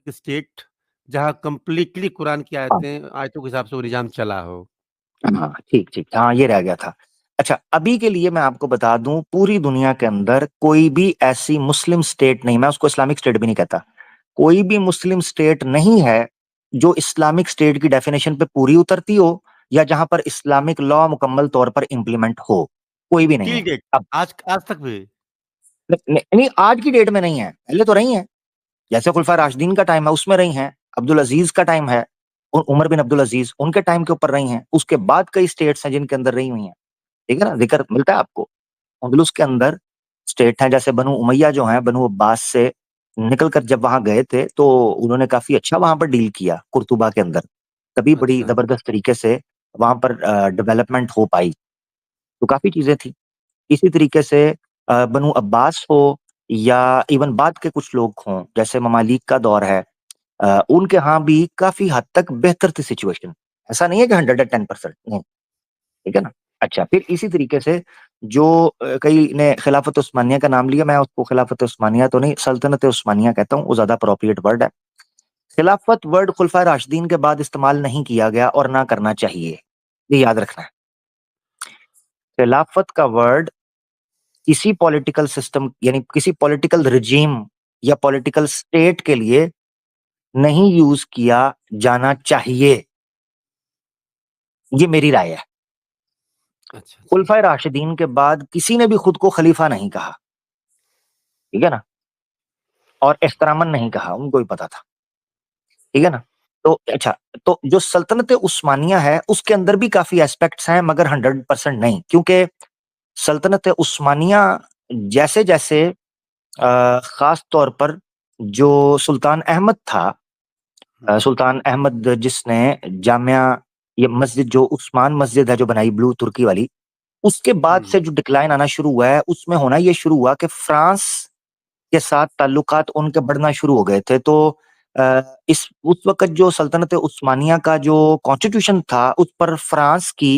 State जहाँ completely Quran की हाँ आयतों के हिसाब से वो निज़ाम चला हो। हाँ, ठीक ठीक, हाँ ये रह गया था। अच्छा, अभी के लिए मैं आपको बता दूं, पूरी दुनिया के अंदर कोई भी ऐसी मुस्लिम स्टेट नहीं, मैं उसको इस्लामिक स्टेट भी नहीं कहता, कोई भी मुस्लिम स्टेट नहीं है जो इस्लामिक स्टेट की डेफिनेशन पे पूरी उतरती हो या जहां पर इस्लामिक लॉ मुकम्मल तौर पर इंप्लीमेंट हो, कोई भी नहीं टिल है। डेट, अब आज आज तक भी। नहीं, आज की डेट में नहीं है, पहले तो रही है। जैसे खुलफा राशिदीन का टाइम है उसमें रही हैं, अब्दुल अजीज का टाइम है, उमर बिन अब्दुल अजीज उनके टाइम के ऊपर रही हैं, उसके बाद कई स्टेट्स हैं जिनके अंदर रही हुई हैं। ठीक है ना, जिक्र मिलता है आपको। अंदलुस के अंदर स्टेट हैं, जैसे बनु उमैया जो हैं, बनु अब्बास से निकल कर जब वहां गए थे तो उन्होंने काफी अच्छा वहां पर डील किया कुर्तुबा के अंदर, तभी बड़ी अच्छा। जबरदस्त तरीके से वहां पर डेवलपमेंट हो पाई। तो काफी चीजें थी। इसी तरीके से बनु अब्बास हो या इवन बाद के कुछ लोग हों, जैसे ममालिक का दौर है, उनके यहाँ भी काफी हद तक बेहतर थी सिचुएशन। ऐसा नहीं है कि 110% नहीं। ठीक है ना। अच्छा, फिर इसी तरीके से जो कई ने खिलाफत उस्मानिया का नाम लिया, मैं उसको खिलाफत उस्मानिया तो नहीं, सल्तनत उस्मानिया कहता हूँ, वो ज्यादा अप्रोप्रिएट वर्ड है। खिलाफत वर्ड खुलफा राशिदीन के बाद इस्तेमाल नहीं किया गया और ना करना चाहिए, ये याद रखना है। खिलाफत का वर्ड किसी पॉलिटिकल सिस्टम यानी किसी पॉलिटिकल रिजीम या पॉलिटिकल स्टेट के लिए नहीं यूज किया जाना चाहिए, ये मेरी राय है। अच्छा, अच्छा। खुलफा राशिदीन के बाद किसी ने भी खुद को खलीफा नहीं कहा, ठीक है ना, और एहतरामन नहीं कहा, उनको ही पता था। ठीक है ना। तो अच्छा, तो जो सल्तनत उस्मानिया है उसके अंदर भी काफी एस्पेक्ट्स हैं, मगर 100% नहीं, क्योंकि सल्तनत उस्मानिया जैसे जैसे खास तौर पर जो सुल्तान अहमद था, हुँ, सुल्तान अहमद जिसने जामिया, ये मस्जिद जो उस्मान मस्जिद है जो बनाई ब्लू तुर्की वाली, उसके बाद हुँ, से जो डिक्लाइन आना शुरू हुआ है उसमें होना ये शुरू हुआ कि फ्रांस के साथ ताल्लुकात उनके बढ़ना शुरू हो गए थे। तो इस उस वक्त जो सल्तनत उस्मानिया का जो कॉन्स्टिट्यूशन था उस पर फ्रांस की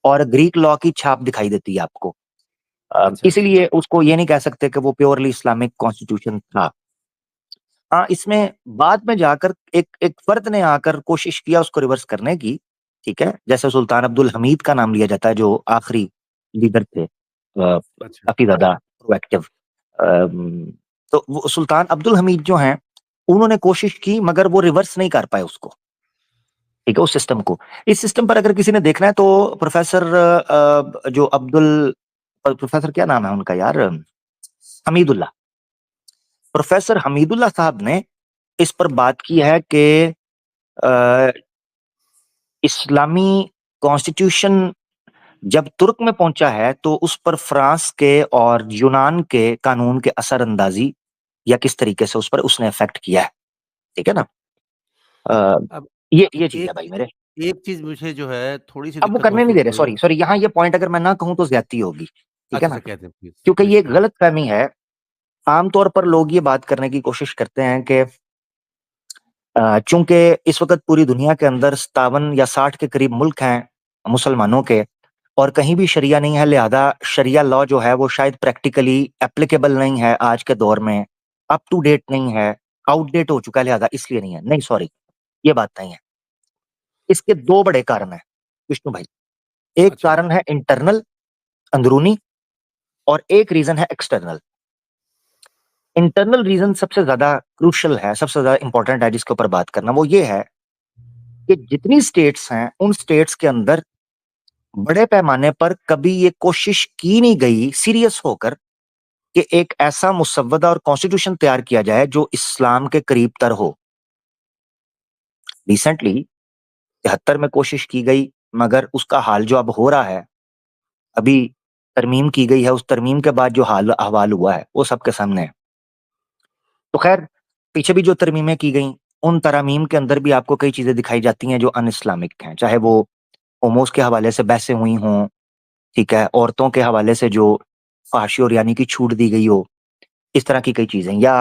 और ग्रीक लॉ की छाप दिखाई देती है आपको। अच्छा, अच्छा। इसीलिए उसको ये नहीं कह सकते कि वो प्योरली इस्लामिक कॉन्स्टिट्यूशन था। हाँ, इसमें बाद में जाकर एक एक फर्द ने आकर कोशिश किया उसको रिवर्स करने की। ठीक है, जैसे सुल्तान अब्दुल हमीद का नाम लिया जाता है जो आखिरी लीडर थे, अच्छा, काफी ज्यादा प्रोएक्टिव। तो वो सुल्तान अब्दुल हमीद जो हैं, उन्होंने कोशिश की मगर वो रिवर्स नहीं कर पाए उसको। ठीक है, उस सिस्टम को। इस सिस्टम पर अगर किसी ने देखना है तो प्रोफेसर जो प्रोफेसर क्या नाम है उनका यार, हमीदुल्लाह, प्रोफेसर हमीदुल्लाह साहब ने इस पर बात की है कि अ, इस्लामी कॉन्स्टिट्यूशन जब तुर्क में पहुंचा है तो उस पर फ्रांस के और यूनान के कानून के असरअंदाजी या किस तरीके से उस पर उसने इफेक्ट किया है। ठीक है ना। अ, अब ये चीज है एक भाई मेरे। एक चीज़ मुझे जो है थोड़ी-सी अब वो दिक्कत करने नहीं महसूस दे रहे, हो रही सॉरी है। सॉरी, यहाँ ये पॉइंट अगर मैं ना कहूँ तो ज्यादती होगी। ठीक है अच्छा, ना। अच्छा, कहते हैं प्लीज़, क्योंकि ये प्लीज़ कहिए। गलत फहमी है। आमतौर पर लोग ये बात करने की कोशिश करते हैं कि चूंकि इस वक्त पूरी दुनिया के अंदर 57 या 60 के करीब मुल्क हैं मुसलमानों के, और कहीं भी शरिया नहीं है, लिहाजा शरिया लॉ जो है वो शायद प्रैक्टिकली एप्लीकेबल नहीं है आज के दौर में, अप टू डेट नहीं है, आउटडेट हो चुका है, लिहाजा इसलिए नहीं है। नहीं, सॉरी, ये बात नहीं है। इसके दो बड़े कारण हैं विष्णु भाई। एक अच्छा, कारण है इंटरनल, अंदरूनी, और एक रीजन है एक्सटर्नल। इंटरनल रीजन सबसे ज्यादा क्रूशल है, सबसे ज्यादा इंपॉर्टेंट है जिसके ऊपर बात करना, वो ये है कि जितनी स्टेट्स हैं उन स्टेट्स के अंदर बड़े पैमाने पर कभी ये कोशिश की नहीं गई सीरियस होकर कि एक ऐसा मुसव्वदा और कॉन्स्टिट्यूशन तैयार किया जाए जो इस्लाम के करीब तर हो। रिसेंटली 73 में कोशिश की गई, मगर उसका हाल जो अब हो रहा है, अभी तरमीम की गई है, उस तरमीम के बाद जो हाल अहवाल हुआ है वो सबके सामने है। तो खैर, पीछे भी जो तरमीमें की गई, उन तरमीम के अंदर भी आपको कई चीजें दिखाई जाती हैं जो अन इस्लामिक हैं, चाहे वो होमोस के हवाले से बहसें हुई हों, ठीक है, औरतों के हवाले से जो फाशी और यानी कि छूट दी गई हो, इस तरह की कई चीजें, या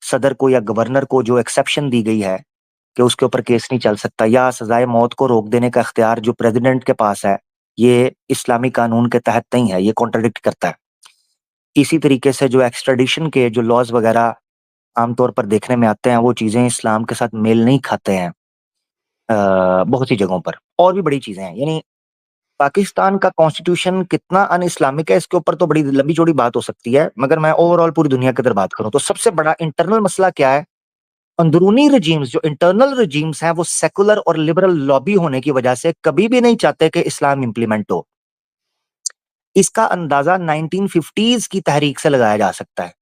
सदर को या गवर्नर को जो एक्सेप्शन दी गई है कि उसके ऊपर केस नहीं चल सकता, या सजाए मौत को रोक देने का इख्तियार जो प्रेसिडेंट के पास है, ये इस्लामी कानून के तहत नहीं है, ये कॉन्ट्रडिक्ट करता है। इसी तरीके से जो एक्स्ट्राडिशन के जो लॉज वगैरह आमतौर पर देखने में आते हैं वो चीज़ें इस्लाम के साथ मेल नहीं खाते हैं बहुत सी जगहों पर। और भी बड़ी चीज़ें हैं, यानी पाकिस्तान का कॉन्स्टिट्यूशन कितना अन इस्लामिक है इसके ऊपर तो बड़ी लंबी-चौड़ी बात हो सकती है, मगर मैं ओवरऑल पूरी दुनिया की अगर बात करूँ तो सबसे बड़ा इंटरनल मसला क्या है? अंदरूनी रेजिम्स जो इंटरनल रेजिम्स हैं वो सेकुलर और लिबरल लॉबी होने की वजह से कभी भी नहीं चाहते कि इस्लाम इम्प्लीमेंट हो। इसका अंदाज़ा 1950s की तहरीक से लगाया जा सकता है।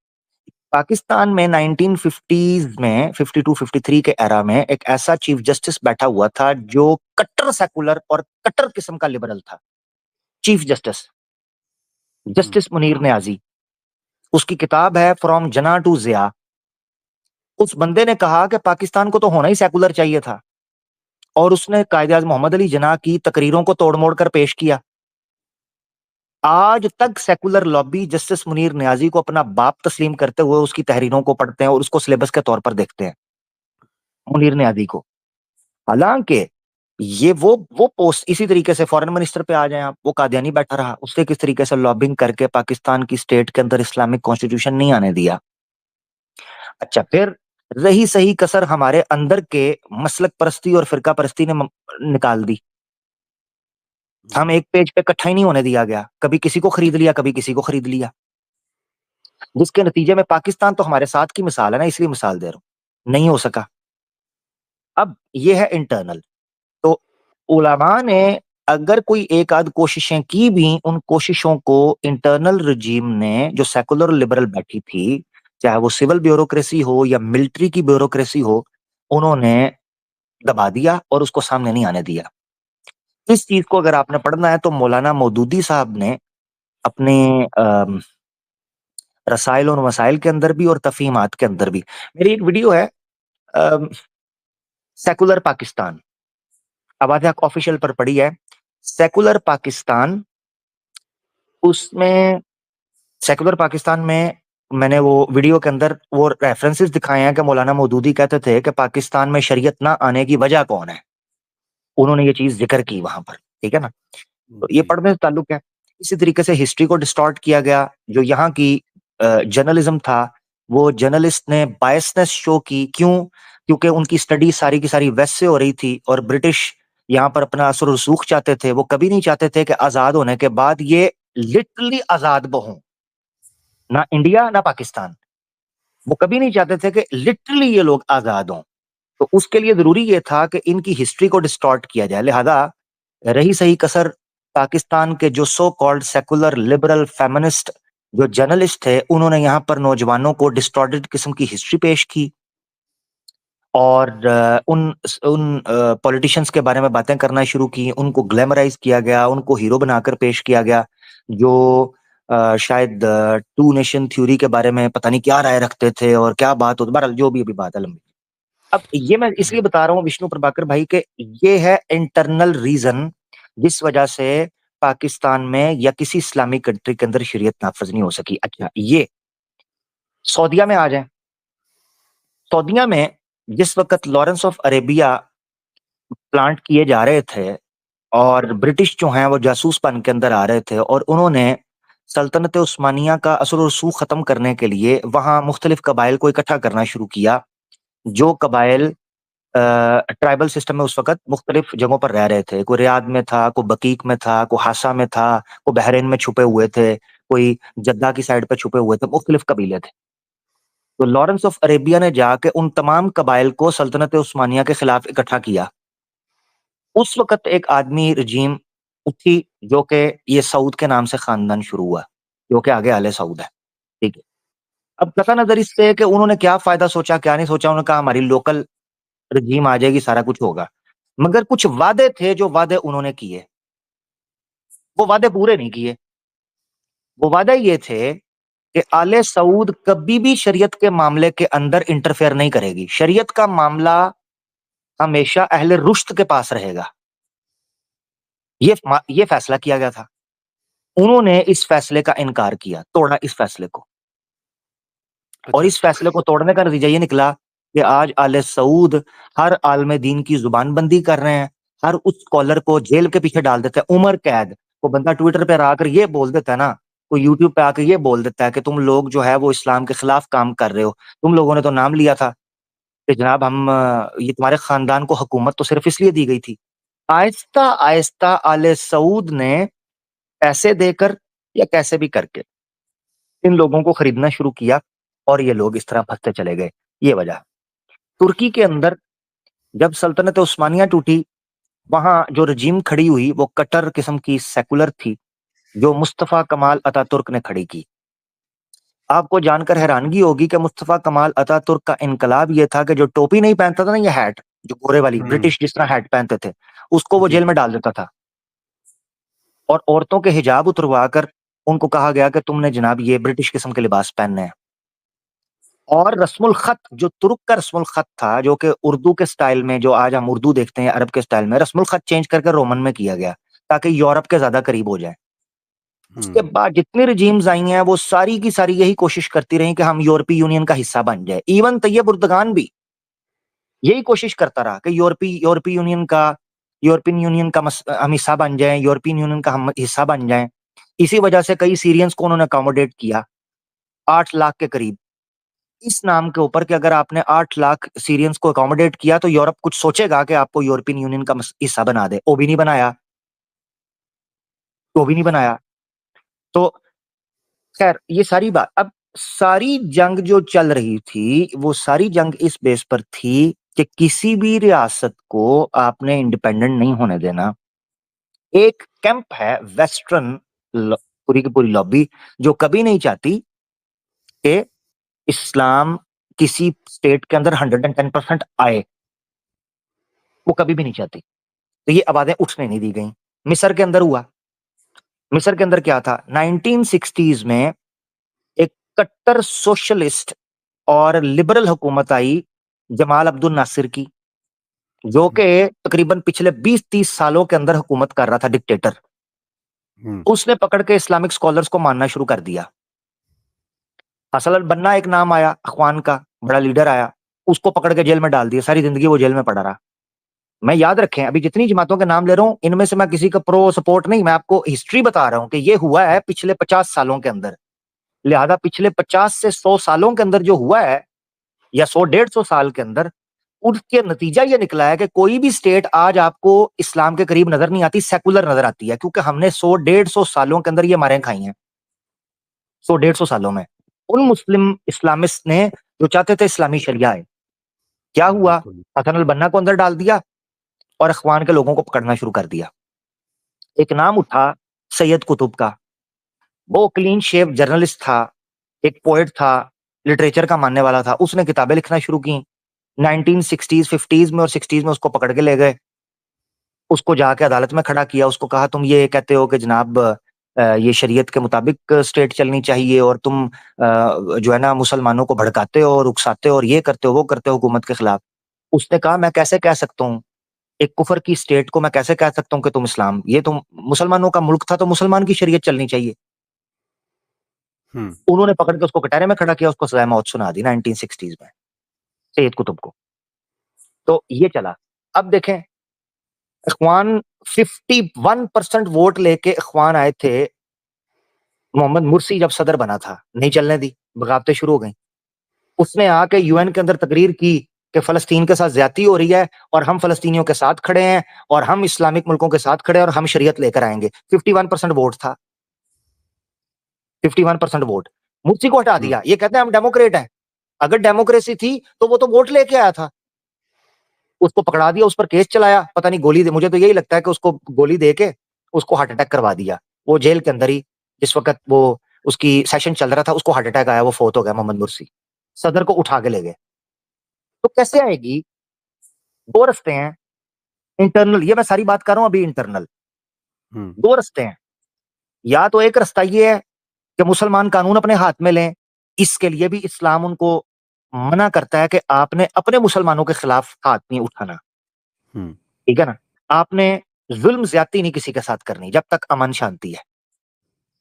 पाकिस्तान में 1950s में 52-53 के एरा में एक ऐसा चीफ जस्टिस बैठा हुआ था जो कट्टर सेकुलर और कट्टर किस्म का लिबरल था। Chief justice, justice Munir Niazi. उसकी किताब है फ्रॉम जना टू ज़िया। उस बंदे ने कहा कि पाकिस्तान को तो होना ही सेकुलर चाहिए था और उसने कायदे-आज़म मोहम्मद अली जिन्नाह की तकरीरों को तोड़-मोड़ कर पेश किया। आज तक secular lobby justice Munir Niazi को अपना बाप तस्लीम करते हुए उसकी तहरीरों को पढ़ते हैं और उसको सिलेबस के तौर पर देखते हैं, मुनीर नियाज़ी को। हालाँकि ये वो पोस्ट इसी तरीके से फॉरेन मिनिस्टर पे आ जाएँ आप, वो कादियानी बैठा रहा, उसने किस तरीके से लॉबिंग करके पाकिस्तान की स्टेट के अंदर इस्लामिक कॉन्स्टिट्यूशन नहीं आने दिया। अच्छा, फिर रही सही कसर हमारे अंदर के मसलक परस्ती और फ़िरका परस्ती ने निकाल दी। हम एक पेज पे इकट्ठा ही नहीं होने दिया गया, कभी किसी को खरीद लिया, कभी किसी को खरीद लिया। जिसके नतीजे में पाकिस्तान तो हमारे साथ की मिसाल है ना, इसलिए मिसाल दे रहा हूँ, नहीं हो सका। अब ये है इंटरनल। तो उलमा ने अगर कोई एक आध कोशिशें की भी, उन कोशिशों को इंटरनल रेजीम ने जो सेकुलर लिबरल बैठी थी, चाहे वो सिविल ब्यूरोक्रेसी हो या मिलिट्री की ब्यूरोक्रेसी हो, उन्होंने दबा दिया और उसको सामने नहीं आने दिया। इस चीज़ को अगर आपने पढ़ना है तो मौलाना मौदूदी साहब ने अपने रसाइल और मसाइल के अंदर भी और तफ़हीमात के अंदर भी, मेरी एक वीडियो है अ, सेकुलर पाकिस्तान। अब आज आप ऑफिशियल पर पड़ी है, सेकुलर पाकिस्तान। उसमें सेकुलर पाकिस्तान में मैंने वो वीडियो के अंदर वो रेफरेंसेस दिखाए हैं कि मौलाना मौदूदी कहते थे कि पाकिस्तान में शरीयत ना आने की वजह कौन है? उन्होंने ये चीज़ ज़िक्र की वहाँ पर, ठीक है ना? तो ये जी। पढ़ने से ताल्लुक है। इसी तरीके से हिस्ट्री को डिस्टॉर्ट किया गया, जो यहाँ की जर्नलिज़्म था, वो जर्नलिस्ट ने बायसनेस शो की, क्यों? क्योंकि उनकी स्टडी सारी की सारी वेस्ट से हो रही थी और ब्रिटिश यहाँ पर अपना असर रसूख चाहते थे, वो कभी नहीं चाहते थे कि आज़ाद होने के बाद ये लिटरली आज़ाद हों, ना इंडिया ना पाकिस्तान। वो कभी नहीं चाहते थे कि लिटरली ये लोग आज़ाद हों। तो उसके लिए ज़रूरी ये था कि इनकी हिस्ट्री को डिस्टॉर्ट किया जाए। लिहाज़ा रही सही कसर पाकिस्तान के जो so called secular liberal feminist जो जर्नलिस्ट थे, उन्होंने यहाँ पर नौजवानों को डिस्टॉर्टेड किस्म की हिस्ट्री पेश की और उन पॉलिटिशियंस के बारे में बातें करना शुरू की, उनको ग्लैमराइज़ किया गया, उनको हीरो बनाकर पेश किया गया, जो शायद टू नेशन थ्योरी के बारे में पता नहीं क्या राय रखते थे और क्या बात हो, बहरहाल जो भी अभी बात है लंबी। अब ये मैं इसलिए बता रहा हूँ विष्णु प्रभाकर भाई कि ये है इंटरनल रीज़न जिस वजह से पाकिस्तान में या किसी इस्लामिक कंट्री के अंदर शरीयत नाफ़िज़ नहीं हो सकी। अच्छा, ये सऊदीया में आ जाएँ। सऊदीया में जिस वक़्त लॉरेंस ऑफ अरेबिया प्लांट किए जा रहे थे और ब्रिटिश जो हैं वो जासूसपन के अंदर आ रहे थे और उन्होंने सल्तनत उस्मानिया का असर और रसूख ख़त्म करने के लिए वहाँ मुख्तलिफ कबाइल को इकट्ठा करना शुरू किया। जो कबाइल ट्राइबल सिस्टम में उस वक़्त मुख्तलिफ जगहों पर रह रहे थे। कोई रियाद में था, कोई बकीक में था, कोई हासा में था, कोई बहरीन में छुपे हुए थे, कोई जद्दा की साइड पे छुपे हुए थे, मुख्तलिफ कबीले थे। तो लॉरेंस ऑफ अरेबिया ने जाके उन तमाम कबाइल को सल्तनत उस्मानिया के खिलाफ इकट्ठा किया। उस वक़्त एक आदमी रजीम उठी जो कि ये सऊद के नाम से ख़ानदान शुरू हुआ, जो कि आगे आले सऊद है, ठीक है। अब कथा नज़र इससे है कि उन्होंने क्या फ़ायदा सोचा, क्या नहीं सोचा, उन्होंने कहा हमारी लोकल रजीम आ जाएगी, सारा कुछ होगा। मगर कुछ वादे थे जो वादे उन्होंने किए, वो वादे पूरे नहीं किए। वो वादे ये थे कि आले सऊद कभी भी शरीयत के मामले के अंदर इंटरफेयर नहीं करेगी। शरीयत का मामला हमेशा अहले रुश्द के पास रहेगा। ये फैसला किया गया था। उन्होंने इस फैसले का इनकार किया, तोड़ा इस फैसले को। और अच्छा। इस फैसले को तोड़ने का नतीजा ये निकला कि आज आले सऊद हर आलिम दीन की ज़ुबानबंदी कर रहे हैं, हर उस स्कॉलर को जेल के पीछे डाल देते हैं, उम्र कैद। वो बंदा ट्विटर पे आकर ये बोल देता है ना कोई यूट्यूब पे आके ये बोल देता है कि तुम लोग जो है वो इस्लाम के खिलाफ काम कर रहे हो। तुम लोगों ने तो नाम लिया था कि जनाब हम ये तुम्हारे खानदान को हुकूमत तो सिर्फ इसलिए दी गई थी। आहिस्ता-आहिस्ता आले सऊद ने पैसे देकर या कैसे भी करके इन लोगों को खरीदना शुरू किया और ये लोग इस तरह फँसते चले गए। ये वजह। तुर्की के अंदर जब सल्तनत उस्मानिया टूटी, वहाँ जो रजीम खड़ी हुई वो कट्टर किस्म की सेकुलर थी, जो मुस्तफ़ा कमाल अतातुर्क ने खड़ी की। आपको जानकर हैरानगी होगी कि मुस्तफ़ा कमाल अतातुर्क का इनकलाब ये था कि जो टोपी नहीं पहनता था ना, ये हैट, जो गोरे वाली हुँ। ब्रिटिश जिस तरह हैट पहनते थे, उसको वो जी, जेल में जी। डाल देता था और औरतों के हिजाब उतरवा कर उनको कहा गया कि तुमने जनाब ये ब्रिटिश किस्म के लिबास पहनने हैं। और रस्मुल ख़त जो तुर्क का रस्मुल ख़त था, जो कि उर्दू के स्टाइल में, जो आज हम उर्दू देखते हैं अरब के स्टाइल में, रस्मुल ख़त चेंज करके रोमन में किया गया, ताकि यूरोप के ज़्यादा करीब हो जाएँ। उसके हुँ। बाद जितनी रेजीम्स आई हैं, वो सारी की सारी यही कोशिश करती रहीं कि हम यूरोपीय यूनियन का हिस्सा बन जाएँ। इवन तैयब उर्दगान भी यही कोशिश करता रहा कि यूरोपीय यूनियन का हम हिस्सा बन जाएँ, यूरोपीय यूनियन का हम हिस्सा बन जाएँ। इसी वजह से कई सीरियंस को उन्होंने अकोमोडेट किया, 8 लाख के करीब। इस नाम के ऊपर कि अगर आपने 8 लाख सीरियंस को अकोमोडेट किया तो यूरोप कुछ सोचेगा कि आपको यूरोपियन यूनियन का हिस्सा बना दे। वो भी नहीं बनाया, वो भी नहीं बनाया। तो खैर ये सारी बात, अब सारी जंग जो चल रही थी, वो सारी जंग इस बेस पर थी कि किसी भी रियासत को आपने इंडिपेंडेंट नहीं होने देना। एक कैंप है वेस्टर्न पूरी की पूरी लॉबी जो कभी नहीं चाहती कि इस्लाम किसी स्टेट के अंदर 110% आए। वो कभी भी नहीं चाहती। तो ये आवाज़ें उठने नहीं दी गईं। मिस्र के अंदर हुआ। मिस्र के अंदर क्या था? 1960s में एक कट्टर सोशलिस्ट और लिबरल हुकूमत आई जमाल अब्दुल नासिर की, जो हुँ, कि तकरीबन पिछले 20-30 सालों के अंदर हुकूमत कर रहा था, डिक्टेटर। हुँ। उसने पकड़ के इस्लामिक स्कॉलर्स को मारना शुरू कर दिया। हसन अल बन्ना एक नाम आया, अख़वान का बड़ा लीडर आया, उसको पकड़ के जेल में डाल दिया, सारी ज़िंदगी वो जेल में पड़ा रहा। मैं याद रखें, अभी जितनी जमातों के नाम ले रहा हूँ, इनमें से मैं किसी का प्रो सपोर्ट नहीं, मैं आपको हिस्ट्री बता रहा हूँ कि ये हुआ है पिछले 50 सालों के अंदर। लिहाज़ा पिछले 50 से 100 सालों के अंदर जो हुआ है, या 100 डेढ़ 100 साल के अंदर, उसके नतीजा ये निकला है कि कोई भी स्टेट आज आपको इस्लाम के करीब नज़र नहीं आती, सेकुलर नज़र आती है, क्योंकि हमने 100 डेढ़ 100 सालों के अंदर ये मारें खाई हैं। 100 डेढ़ 100 सालों में। उन मुस्लिम इस्लामिस्ट ने जो चाहते थे इस्लामी शरिया आए। क्या हुआ? बिल्कुल। हसन अल बन्ना को अंदर डाल दिया और अख़वान के लोगों को पकड़ना शुरू कर दिया। एक नाम उठा सैयद कुतुब का, वो क्लीन शेव जर्नलिस्ट था, एक पोएट था, लिटरेचर का मानने वाला था, उसने किताबें लिखना शुरू की। 1960s 50s में और 60s में उसको पकड़ के ले गए। उसको जाके अदालत में खड़ा किया, उसको कहा तुम ये कहते हो कि जनाब ये शरीयत के मुताबिक स्टेट चलनी चाहिए और तुम जो है ना मुसलमानों को भड़काते हो और उकसाते हो और ये करते हो, वो करते हो हुकूमत के खिलाफ। उसने कहा मैं कैसे कह सकता हूँ, एक कुफर की स्टेट को मैं कैसे कह सकता हूँ कि तुम इस्लाम, ये तो मुसलमानों का मुल्क था तो मुसलमान की शरीयत चलनी चाहिए। हुँ, उन्होंने पकड़ के उसको कटहरे में खड़ा किया, उसको सज़ाए मौत सुना दी 1960s में, सैयद कुतुब को। तो ये चला। अब देखें, इख़वान 51% वोट लेके इख़वान आए थे, मोहम्मद मुर्सी जब सदर बना था, नहीं चलने दी, बगावतें शुरू हो गईं। उसने आके यूएन के अंदर तकरीर की कि फ़लस्तीन के साथ ज़्यादती हो रही है और हम फ़लस्तीनियों के साथ खड़े हैं और हम इस्लामिक मुल्कों के साथ खड़े हैं और हम शरीयत लेकर आएँगे। 51% वोट था, 51% वोट। मुर्सी को हटा हुँ, दिया, ये कहते हैं हम डेमोक्रेट हैं। अगर डेमोक्रेसी थी, तो वो तो वोट लेके आया था। उसको पकड़ा दिया, उस पर केस चलाया, पता नहीं गोली दे, मुझे तो यही लगता है कि उसको गोली दे के उसको हार्ट अटैक करवा दिया। वो जेल के अंदर ही जिस वक़्त वो उसकी सेशन चल रहा था, उसको हार्ट अटैक आया, वो फ़ौत हो गया मोहम्मद मुर्सी। सदर को उठा के ले गए। तो कैसे आएगी? 2 रास्ते हैं, इंटरनल, ये मैं सारी बात कर रहा हूँ अभी इंटरनल। हुँ, 2 रास्ते हैं, या तो एक रास्ता ये है कि मुसलमान कानून अपने हाथ में लें, इसके लिए भी इस्लाम उनको मना करता है कि आपने अपने मुसलमानों के खिलाफ हाथ नहीं उठाना, हुँ, ठीक है ना? आपने ज़ुल्म ज़्यादती नहीं किसी के साथ करनी जब तक अमन शांति है।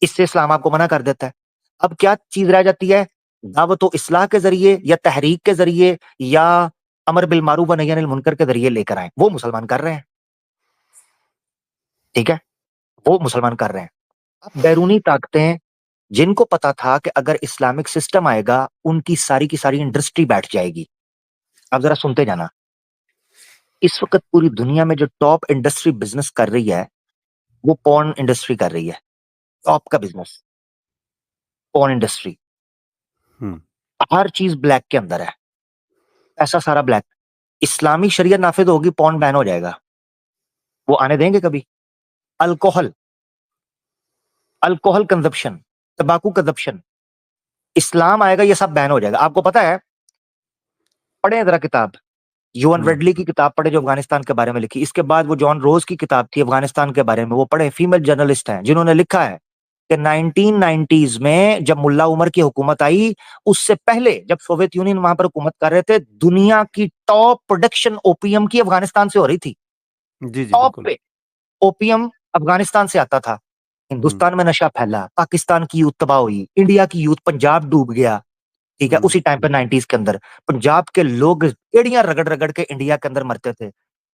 इससे इस्लाम आपको मना कर देता है। अब क्या चीज़ रह जाती है? दावत-ओ-इस्लाह के ज़रिए या तहरीक के ज़रिए या अमर बिल मारूफ व नही अनिल मुनकर के ज़रिए लेकर आएँ, वो मुसलमान कर रहे हैं, ठीक है? वो मुसलमान कर रहे हैं। अब बैरूनी ताकतें जिनको पता था कि अगर इस्लामिक सिस्टम आएगा, उनकी सारी की सारी इंडस्ट्री बैठ जाएगी। अब ज़रा सुनते जाना। इस वक़्त पूरी दुनिया में जो टॉप इंडस्ट्री बिज़नेस कर रही है, वो पॉर्न इंडस्ट्री कर रही है। टॉप का बिज़नेस, पॉर्न इंडस्ट्री। हुँ, हर चीज़ ब्लैक के अंदर है, पैसा सारा ब्लैक। इस्लामी शरीयत नाफ़िज़ होगी, पॉर्न बैन हो जाएगा। वो आने देंगे कभी? अल्कोहल, अल्कोहल कंज़प्शन, तम्बाकू कंज़प्शन, इस्लाम आएगा ये सब बैन हो जाएगा। आपको पता है, पढ़ें ज़रा किताब, यूएन हुँ, रेडली की किताब पढ़ें जो अफ़गानिस्तान के बारे में लिखी। इसके बाद वो जॉन रोज़ की किताब थी अफ़गानिस्तान के बारे में, वो पढ़ें। फीमेल जर्नलिस्ट हैं, जिन्होंने लिखा है कि 1990s में जब मुल्ला उमर की हुकूमत आई, उससे पहले जब सोवियत यूनियन वहाँ पर हुकूमत कर रहे थे, दुनिया की टॉप प्रोडक्शन ओपीएम की अफ़गानिस्तान से हो रही थी। जी, जी, टॉप बिल्कुल। पे ओपीएम अफ़गानिस्तान से आता था। हुँ, हिंदुस्तान में नशा फैला, पाकिस्तान की यूथ तबाह हुई, इंडिया की यूथ पंजाब डूब गया, ठीक है? हुँ, उसी टाइम पे 90s के अंदर पंजाब के लोग एड़ियाँ रगड़-रगड़ के इंडिया के अंदर मरते थे,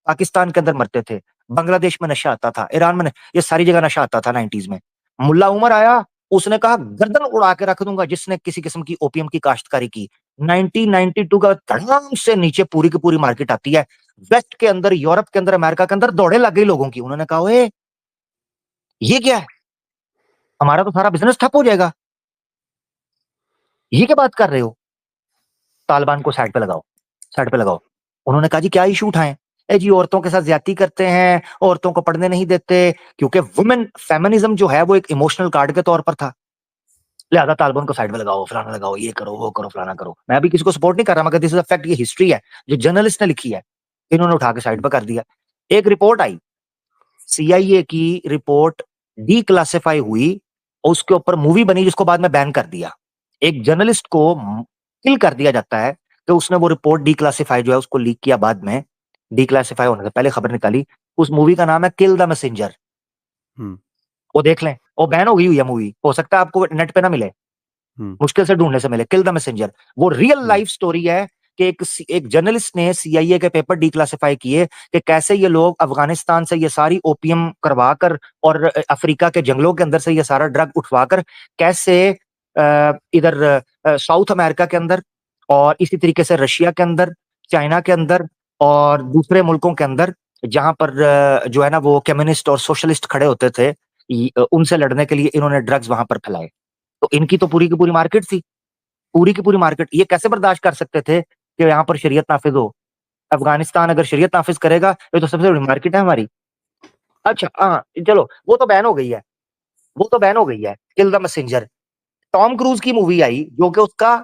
पाकिस्तान के अंदर मरते थे, बांग्लादेश में नशा आता था, ईरान में ये सारी जगह नशा आता था 90s में। मुल्ला उमर आया, उसने कहा गर्दन उड़ा के रख दूँगा जिसने किसी किस्म की ओपीएम की काश्तकारी की। 1992 का धड़ाम से नीचे पूरी की पूरी मार्केट आती है। वेस्ट के अंदर, यूरोप के अंदर, अमेरिका के अंदर दौड़े लग गई लोगों की। उन्होंने कहा, "ओए! ये क्या है? हमारा तो सारा बिज़नेस ठप हो जाएगा। ये क्या बात कर रहे हो?" तालिबान को साइड पे लगाओ, साइड पे लगाओ। उन्होंने कहा जी क्या इश्यू उठाएँ? जी औरतों के साथ ज़्यादती करते हैं, औरतों को पढ़ने नहीं देते, क्योंकि वुमेन फेमिनिज़्म जो है वो एक इमोशनल कार्ड के तौर पर था। लिहाज़ा तालिबान को साइड में लगाओ, फलाना लगाओ, ये करो, वो करो, फलाना करो। मैं अभी किसी को सपोर्ट नहीं कर रहा, मगर दिस इज़ अ फैक्ट, ये हिस्ट्री है, जो जर्नलिस्ट ने लिखी है। इन्होंने उठा के साइड हुँ, पे कर दिया। एक रिपोर्ट आई, सीआईए की रिपोर्ट डिक्लासिफाई हुई और उसके ऊपर मूवी बनी जिसको बाद में बैन कर दिया। एक जर्नलिस्ट को किल कर दिया जाता है कि उसने वो रिपोर्ट डिक्लासिफाई जो है उसको लीक किया बाद में, डिक्लासिफाई होने से पहले खबर निकाली। उस मूवी का नाम है किल द मैसेंजर। हुँ, वो देख लें, वो बैन हो गई हुई है मूवी। हो सकता है आपको नेट पे ना मिले, हुँ, मुश्किल से ढूँढने से मिले, किल द मैसेंजर। वो रियल हुँ, लाइफ स्टोरी है कि एक जर्नलिस्ट ने सीआईए के पेपर डिक्लासिफाई किए कि कैसे ये लोग अफ़गानिस्तान से ये सारी ओपियम करवा कर और अफ्रीका के जंगलों के अंदर से ये सारा ड्रग उठवा कर कैसे इधर साउथ अमेरिका के अंदर और इसी तरीके से रशिया के अंदर, चाइना के अंदर और दूसरे मुल्कों के अंदर जहाँ पर जो है ना वो कम्युनिस्ट और सोशलिस्ट खड़े होते थे, उनसे लड़ने के लिए इन्होंने ड्रग्स वहाँ पर फैलाए। तो इनकी तो पूरी की पूरी मार्केट थी, पूरी की पूरी मार्केट। ये कैसे बर्दाश्त कर सकते थे कि यहाँ पर शरीयत नाफ़िज़ हो? अफ़गानिस्तान अगर शरीयत नाफ़िज़ करेगा, ये तो सबसे बड़ी मार्केट है हमारी। अच्छा, हाँ, चलो वो तो बैन हो गई है, वो तो बैन हो गई है, kill the messenger. Tom Cruise movie मूवी आई जो कि उसका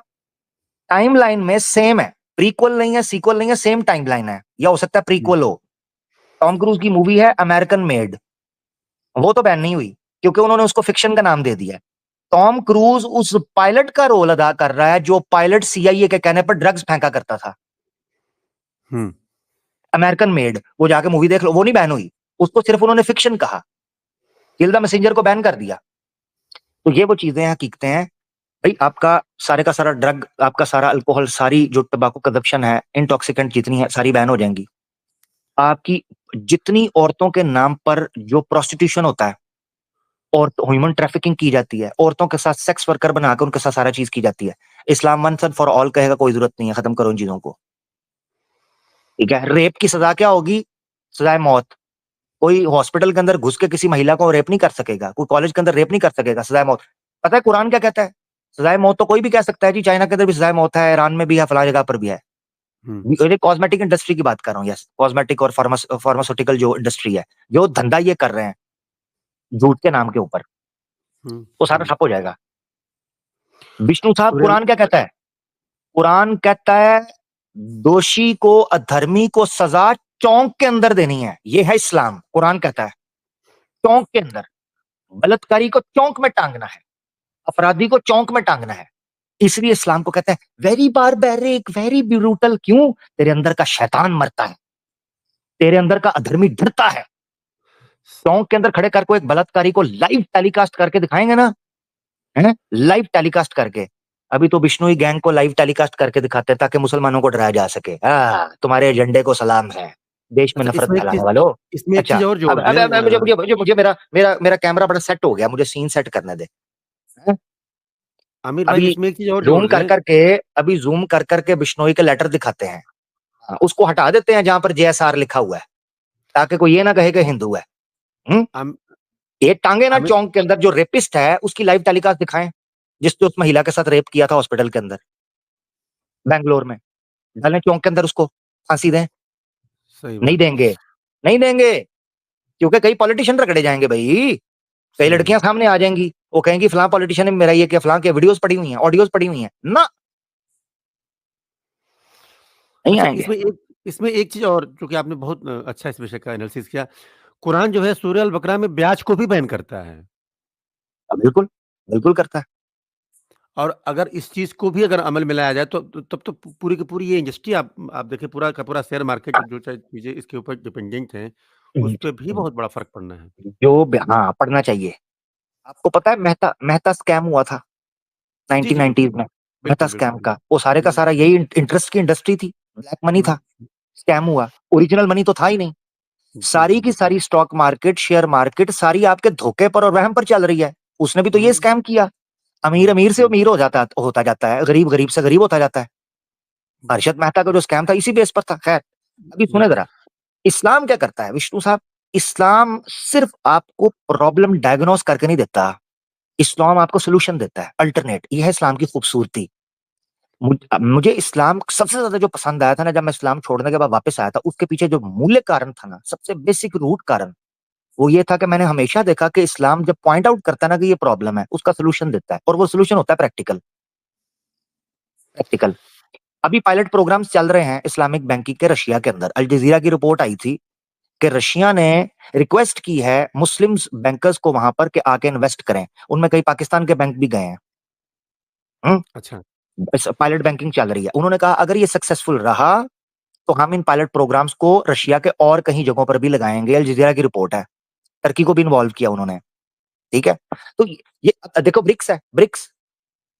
टाइमलाइन में सेम है, प्रीक्वल नहीं है, सीक्वल नहीं है, सेम टाइमलाइन है, या हो सकता है हुँ, प्रीक्वल हो। टॉम क्रूज़ की मूवी है अमेरिकन मेड, वो तो बैन नहीं हुई, क्योंकि उन्होंने उसको फ़िक्शन का नाम दे दिया है। टॉम क्रूज़ उस पायलट का रोल अदा कर रहा है, जो पायलट सीआईए के कहने पर ड्रग्स फेंका करता था। हुँ, अमेरिकन मेड, वो जाके मूवी देख लो, वो नहीं बैन हुई। उसको सिर्फ उन्होंने फ़िक्शन कहा, किल द मैसेंजर को बैन कर दिया। तो ये वो चीज़ें हैं, हकीकतें हैं। भई आपका सारे का सारा ड्रग, आपका सारा अल्कोहल, सारी जो टबैको कंज़म्पशन है, इंटॉक्सिकेंट जितनी है, सारी बैन हो जाएँगी। आपकी जितनी औरतों के नाम पर जो प्रोस्टिट्यूशन होता है और ह्यूमन ट्रैफिकिंग की जाती है, औरतों के साथ सेक्स वर्कर बनाकर उनके साथ सारा चीज़ की जाती है। इस्लाम वन्स एंड फॉर ऑल कहेगा कोई ज़रूरत नहीं है, खत्म करो इन चीज़ों को। ठीक है? रेप की सज़ा क्या होगी? सज़ाए मौत। कोई हॉस्पिटल के अंदर घुस के किसी महिला को रेप नहीं कर सकेगा, कोई कॉलेज के अंदर रेप नहीं कर सकेगा, सज़ाए मौत। पता है कुरान क्या कहता है? सज़ाए मौत तो कोई भी कह सकता है जी, चाइना के अंदर भी सज़ाए मौत है, ईरान में भी है, फलाँ जगह पर भी है। हुँ, ये कॉस्मेटिक इंडस्ट्री की बात कर रहा हूँ, यस, कॉस्मेटिक और फार्मास्यूटिकल जो इंडस्ट्री है, जो धंधा ये कर रहे हैं, झूठ के नाम के ऊपर, हुँ, वो सारा हुँ। ठप हो जाएगा। विष्णु साहब, सूर्य कुरान क्या कहता है? कुरान कहता है, दोषी को, अधर्मी को सज़ा चौंक के अंदर देनी है। ये है इस्लाम, कुरान कहता है, चौंक के अंदर। बलात्कारी को चौंक में टांगना है, अपराधी को चौंक में टांगना है। इसलिए इस्लाम को कहते हैं वेरी बारबैरिक, वेरी ब्रूटल। क्यों? तेरे अंदर का शैतान मरता है, तेरे अंदर का अधर्मी डरता है। चौक के अंदर खड़े करके एक बलात्कारी को लाइव टेलीकास्ट करके दिखाएंगे ना, है लाइव टेलीकास्ट करके। अभी तो बिश्नोई गैंग को लाइव टेलीकास्ट करके दिखाते हैं ताकि मुसलमानों को डराया जा सके। तुम्हारे एजेंडे को सलाम है, देश में अच्छा, नफरत फैलाने वालों। इसमें एक अच्छा, चीज़ और अब जोड़ अब दें अब मुझे मुझे मुझे मुझे मेरा मेरा मेरा कैमरा बड़ा सेट हो गया, मुझे सीन सेट करने दे। हैं? आमिर भाई अभी इसमें एक चीज़ और जोड़ ज़ूम कर दें। कर के अभी ज़ूम कर कर के बिश्नोई के लेटर दिखाते हैं। उसको हटा देते हैं जहाँ पर जेएसआर लिखा हुआ है, ताकि कोई ये ना कहे कि हिंदू है। हुँ? आम ये टांगे ना आमिर चौक के अंदर जो रेपिस्ट है, उसकी लाइव टेलीकास्ट दिखाएँ, जिसने उस महिला के साथ रेप किया था हॉस्पिटल के अंदर, बैंगलोर में। डालें चौक के अंदर उसको, फांसी दें। सही नहीं बात, देंगे, नहीं देंगे, क्योंकि कई पॉलिटिशियन रगड़े जाएँगे भई। कई सही लड़कियाँ बात। सामने आ जाएँगी, वो कहेंगी फलाँ पॉलिटिशियन ने मेरा ये किया, फलाँ के वीडियोज़ पड़ी हुई हैं, ऑडियोज़ पड़ी हुई हैं। ना, नहीं अच्छा आएँगे। इसमें एक चीज़ और जो कि आपने बहुत अच्छा इस विषय का एनालिसिस किया। कुरान जो है सूरह अल बकरा में ब्याज को भी बैन करता है। बिल्कुल, बिल्कुल करता है। और अगर इस चीज़ को भी अगर अमल में लाया जाए तो तब तो पूरी की पूरी ये इंडस्ट्री आप देखिए पूरा का पूरा शेयर मार्केट जो चाहे चीज़ें इसके ऊपर डिपेंडेंट हैं, उस पे भी बहुत बड़ा फ़र्क पड़ना है। हाँ, पढ़ना चाहिए। आपको पता है मेहता मेहता स्कैम हुआ था जी, जी, बिल्कुल। 1990s में, मेहता बिल्कुल, स्कैम बिल्कुल। का। वो सारे का हुँ, सारा यही इंटरेस्ट की इंडस्ट्री थी, ब्लैक मनी हुँ। था, स्कैम हुआ। ओरिजिनल मनी तो था ही नहीं। जी, सारी जी, की बिल्कुल। सारी स्टॉक मार्केट, शेयर मार्केट सारी आपके धोखे पर और वहम पर चल रही है। उसने भी तो ये हुँ, स्कैम किया। हुँ, अमीर-अमीर से हुँ, अमीर होता जाता है, गरीब-गरीब से गरीब होता जाता है। हर्षद मेहता का जो स्कैम था इसी बेस पर था। खैर, अभी सुने बिल्कुल। ज़रा, इस्लाम क्या करता है विष्णु साहब? इस्लाम सिर्फ़ आपको प्रॉब्लम डायग्नोज़ करके नहीं देता। इस्लाम आपको सॉल्यूशन देता है, अल्टरनेट। ये है इस्लाम की खूबसूरती। मुझे इस्लाम सबसे ज़्यादा जो पसंद आया था ना, जब मैं इस्लाम छोड़ने के बाद वापस आया था, उसके पीछे जो मूल्य कारण था ना, सबसे बेसिक रूट कारण, वो ये था कि मैंने हमेशा देखा कि इस्लाम जब पॉइंट आउट करता है ना कि ये प्रॉब्लम है, उसका सॉल्यूशन देता है और वो सॉल्यूशन होता है प्रैक्टिकल। प्रैक्टिकल। अभी पायलट प्रोग्राम्स चल रहे हैं इस्लामिक बैंकिंग के रशिया के अंदर। अल जज़ीरा की रिपोर्ट आई थी कि रशिया ने रिक्वेस्ट की है मुस्लिम्स बैंकर्स को वहाँ पर कि आके इन्वेस्ट करें। उनमें कई पाकिस्तान के बैंक भी गए हैं। हुँ? अच्छा। इस पायलट बैंकिंग चल रही है। उन्होंने कहा अगर ये सक्सेसफुल रहा, तो हम इन पायलट प्रोग्राम्स को रशिया के और कहीं जगहों पर भी लगाएँगे। अल जज़ीरा की रिपोर्ट है। टर्की को भी इन्वॉल्व किया उन्होंने, ठीक है? तो ये देखो ब्रिक्स है, ब्रिक्स।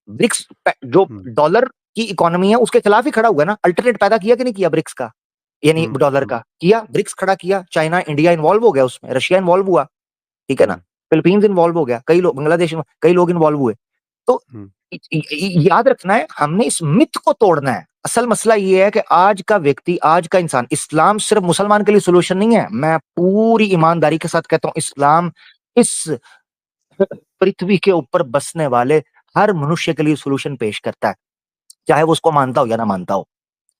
ब्रिक्स जो हुँ, डॉलर की इकोनॉमी है उसके खिलाफ ही खड़ा हुआ है ना। अल्टरनेट पैदा किया कि नहीं किया ब्रिक्स का? यानी हुँ, डॉलर हुँ, का? किया, ब्रिक्स खड़ा किया। चाइना, इंडिया इन्वॉल्व हो गया उसमें, रशिया इन्वॉल्व हुआ, ठीक है ना? हुँ, फिलीपींस इन्वॉल्व हो गया, कई लोग बांग्लादेश में कई लोग इन्वॉल्व हुए। तो हुँ। इ इ इ याद रखना है, हमने इस मिथ को तोड़ना है। असल मसला ये है कि आज का व्यक्ति, आज का इंसान, इस्लाम सिर्फ मुसलमान के लिए सॉल्यूशन नहीं है। मैं पूरी ईमानदारी के साथ कहता हूँ, इस्लाम इस पृथ्वी के ऊपर बसने वाले हर मनुष्य के लिए सॉल्यूशन पेश करता है, चाहे वो उसको मानता हो या ना मानता हो,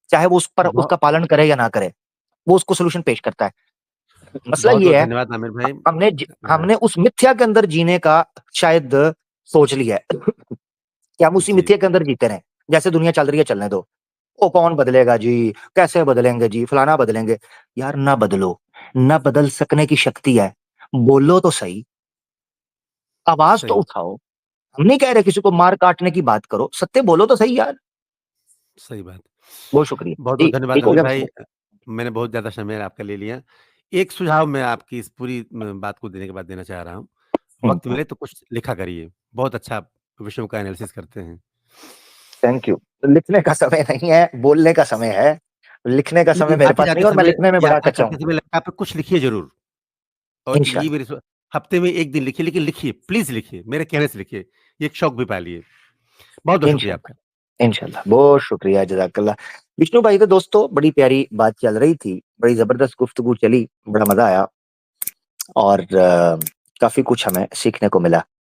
चाहे वो उस पर बहु उसका पालन करे या ना करे, वो उसको सॉल्यूशन पेश करता है। मसला ये बहुत-बहुत है, धन्यवाद आमिर भाई। हमने उस मिथ्या के अंदर जीने का शायद सोच लिया है कि हम उसी जी, मिथ्या के अंदर जीते रहें, जैसे दुनिया चल रही है चलने दो। ओ कौन बदलेगा जी? कैसे बदलेंगे जी? फलाना बदलेंगे। यार ना बदलो, ना बदल सकने की शक्ति है, बोलो तो सही, आवाज़ तो सही उठाओ। हम नहीं कह रहे किसी को मार काटने की बात करो, सत्य बोलो तो सही यार। सही बात। बहुत शुक्रिया। बहुत-बहुत जी, धन्यवाद ठीक हो आमिर गया भाई। विष्णु? मैंने बहुत ज़्यादा समय आपका ले लिया। एक सुझाव मैं आपकी इस पूरी बात को देने के बाद देना चाह रहा हूँ। हुँ, वक़्त हुँ। मिले तो कुछ लिखा करिए। बहुत अच्छा आप विषयों का एनालिसिस करते हैं। Thank you. लिखने का समय नहीं है, बोलने का समय है। लिखने का समय लेकिन मेरे पास नहीं आते-जाते है और मैं समय लिखने में बड़ा यात्रा कच्चा करते हूँ। समय लैपटॉप पे कुछ लिखिए ज़रूर। और ये इंशाल्लाह, मेरी हफ्ते में 1 दिन लिखिए, लेकिन लिखिए, प्लीज़ लिखिए, मेरे कहने से लिखिए। ये एक शौक भी पालिए। बहुत-बहुत शुक्रिया आपका। इंशाल्लाह, इंशाल्लाह। बहुत शुक्रिया, जज़ाकल्लाह। विष्णु भाई तो दोस्तों बड़ी प्यारी बात चल रही थी, बड़ी ज़बरदस्त गुफ्तगू चली, बड़ा मज़ा आया और काफ़ी कुछ हमें सीखने को मिला।